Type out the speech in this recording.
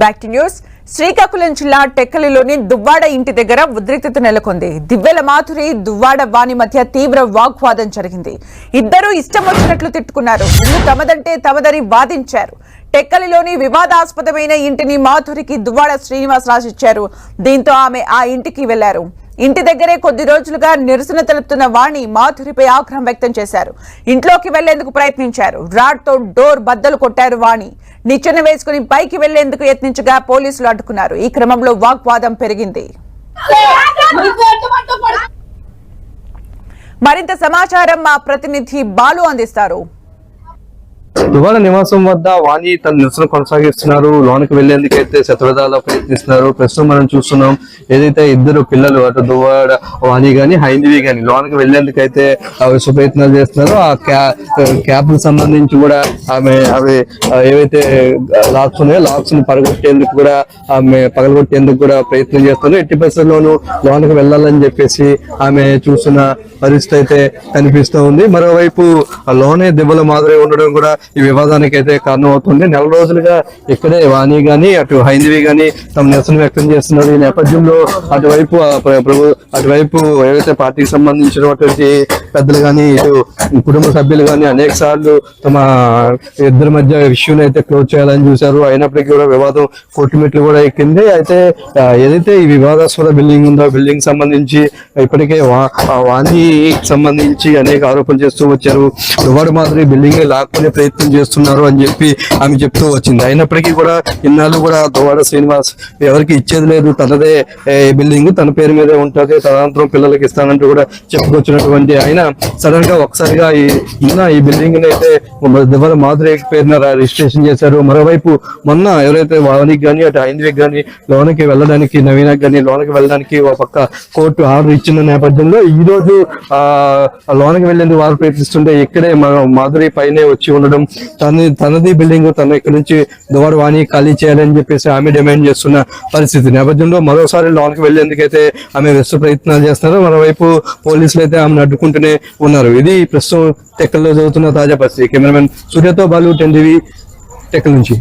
Back to news. Srikakulam జిల్లా టెక్కలిలోని దువ్వాడ ఇంటి దగ్గర ఉద్రిక్తత నెలకొంది. దివ్వెల మాధురి, దువ్వాడ వాణి మధ్య తీవ్ర వాగ్వాదం జరిగింది. ఇద్దరూ ఇష్టం వచ్చినట్లు తిట్టుకున్నారు. ఇల్లు తమదంటే తమదని వాదించారు. టెక్కలిలోని వివాదాస్పదమైన ఇంటిని మాధురికి దువ్వాడ శ్రీనివాస్ రాసిచ్చారు. దీంతో ఆమె ఆ ఇంటికి వెళ్లారు. ఇంటి దగ్గరే కొద్ది రోజులుగా నిరసన తెలుపుతున్న వాణి మాధురిపై ఆగ్రహం వ్యక్తం చేశారు. ఇంట్లోకి వెళ్లేందుకు ప్రయత్నించారు. రాడ్తో డోర్ బద్దలు కొట్టారు. వాణి నిచ్చెన వేసుకుని పైకి వెళ్లేందుకు యత్నించగా పోలీసులు అడ్డుకున్నారు. ఈ క్రమంలో వాగ్వాదం పెరిగింది. మరింత సమాచారం మా ప్రతినిధి బాలు అందిస్తారు. దువ్వాడ నివాసం వద్ద వాణి తన నిరసన కొనసాగిస్తున్నారు. లోనికి వెళ్లేందుకైతే శతవిధాలా ప్రయత్నిస్తున్నారు. ప్రస్తుతం మనం చూస్తున్నాం, ఏదైతే ఇద్దరు పిల్లలు అటు దువ్వాడ వాణి గాని హైందవి గాని లోనికి వెళ్లేందుకైతే విశ్వ ప్రయత్నాలు చేస్తున్నారు. ఆ క్యాబ్ సంబంధించి కూడా అవి ఏవైతే లాక్స్ ఉన్నాయో లాక్స్ ని పగలగొట్టేందుకు కూడా ప్రయత్నం చేస్తున్నారు. ఎట్టి పరిస్థితుల్లోనూ లోనికి వెళ్లాలని చెప్పేసి ఆమె చూస్తున్న పరిస్థితి అయితే కనిపిస్తూ ఉంది. మరోవైపు లోనే దివ్వెల మాధురి ఉండడం కూడా ఈ వివాదానికి అయితే కారణం అవుతుంది. నెల రోజులుగా ఇక్కడే వాణి గాని అటు హైందవి గాని తమ నిరసన వ్యక్తం చేస్తున్నారు. ఈ నేపథ్యంలో అటువైపు ఏవైతే పార్టీకి సంబంధించినటువంటి పెద్దలు గాని ఇటు కుటుంబ సభ్యులు గాని అనేక సార్లు తమ ఇద్దరి మధ్య ఇష్యూని అయితే క్లోజ్ చేయాలని చూశారు. అయినప్పటికీ కూడా వివాదం కొట్టుమిట్లు కూడా ఎక్కింది. అయితే ఏదైతే ఈ వివాదాస్పద బిల్డింగ్ ఉందో బిల్డింగ్ సంబంధించి ఇప్పటికే వాణికి సంబంధించి అనేక ఆరోపణలు చేస్తూ వచ్చారు. దువ్వాడ మాధురి బిల్డింగ్ లాక్కునే ప్రయత్నం చేస్తున్నారు అని చెప్పి ఆమె చెప్తూ వచ్చింది. అయినప్పటికీ కూడా ఇన్నాళ్ళు కూడా దువ్వాడ శ్రీనివాస్ ఎవరికి ఇచ్చేది లేదు, తనదే బిల్డింగ్ తన పేరు మీదే ఉంటుంది, తదనంతరం పిల్లలకి ఇస్తానంటూ కూడా చెప్పుకొచ్చినటువంటి ఆయన సడన్ గా ఒకసారిగా ఈ బిల్డింగ్ అయితే దువ్వాడ మాధురి పేరున రిజిస్ట్రేషన్ చేశారు. మరోవైపు మొన్న ఎవరైతే వానికి గానీ అటు హైందవికి గానీ లోనికి వెళ్ళడానికి నవీనకి గానీ లోనికి వెళ్ళడానికి ఒక పక్క కోర్టు ఆర్డర్ ఇచ్చిన నేపథ్యంలో ఈ రోజు లోనికి వెళ్లేందుకు వారు ప్రయత్నిస్తుంటే ఇక్కడే మాధురి పైనే వచ్చి ఉండడం, తనది బిల్డింగ్ తను ఇక్కడ నుంచి దువ్వాడ వాణి ఖాళీ చేయాలని చెప్పేసి ఆమె డిమాండ్ చేస్తున్న పరిస్థితి నేపథ్యంలో మరోసారి లోనికి వెళ్లేందుకైతే ఆమె విశ్వ ప్రయత్నాలు చేస్తున్నారు. మరోవైపు పోలీసులు అయితే ఆమెను అడ్డుకుంటూనే ఉన్నారు. ఇది ప్రస్తుతం టెక్కల్లో జరుగుతున్న తాజా పరిస్థితి. కెమెరామెన్ సూర్యతో బాలు, 10 టీవీ, టెక్కల్ నుంచి.